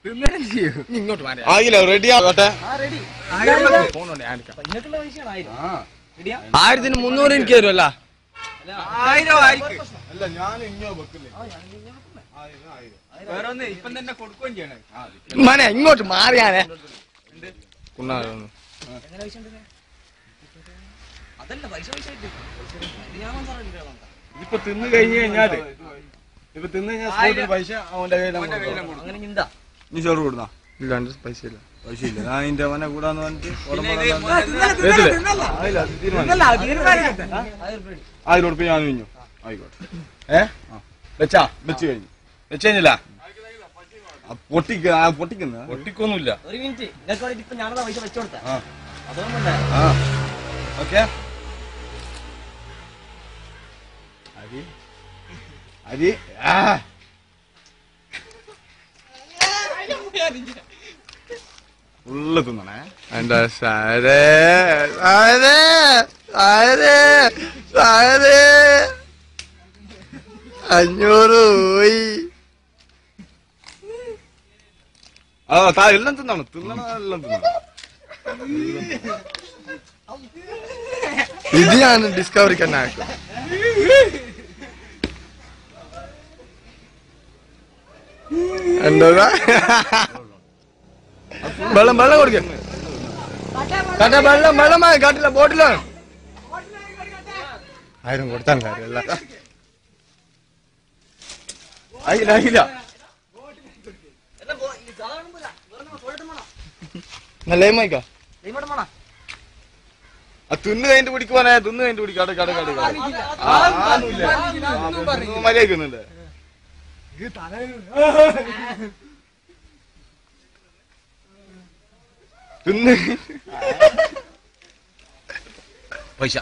ഇങ്ങോട്ട് ആയില്ല റെഡി ആകട്ടെ 1300 എനിക്ക് തരുമല്ല മനെ ഇങ്ങോട്ട് മാറിയാനേ ഇപ്പൊ തിന്നു കഴിഞ്ഞു കഴിഞ്ഞാല് പൈസ അവന്റെ നീ ചോറ് കൊടുന്നാ ഇല്ലാണ്ട് പൈസ ഇല്ല പൈസ ഇല്ല ഞാൻ അതിന്റെ മനെ കൂടാന്ന് പറഞ്ഞിട്ട് 1000 ഉറുപ്പിക ഞാൻ കഴിഞ്ഞു ആയിക്കോട്ടെ വെച്ച് കഴിഞ്ഞു വെച്ച് കഴിഞ്ഞില്ല പൊട്ടിക്കൊന്നുമില്ല ഒരു മിനിറ്റ് ഇപ്പൊ ഞാനതാ പൈസ വെച്ചോടുത്ത ഓക്കെ അരി ഉള്ള തിന്നണേ എന്താ സാരേ 500 പോയി എല്ലാം തിന്നണം എല്ലാം തിന്നണം ഇത് ഞാൻ ഡിസ്കവറിക്ക് തന്നെ ആക്കും എന്താ വെള്ളം കൊടുക്ക വെള്ളം കാട്ടില്ല ബോട്ടിലാണ് 1000 കൊടുത്താൽ കാര്യമല്ല ആയില്ല നല്ല ലൈമായിക്കാ തിന്ന് കഴിഞ്ഞിട്ട് പിടിക്കുവാനേ തിന്ന് കഴിഞ്ഞിട്ട് പിടിക്കാട് മര്യാദക്കുന്നുണ്ട് തിന്ന് പൈസ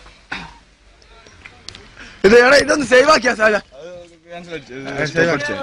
ഇതൊന്ന് സേവ് ആക്കിയാ സാര ക്യാൻസൽ അടിച്ചു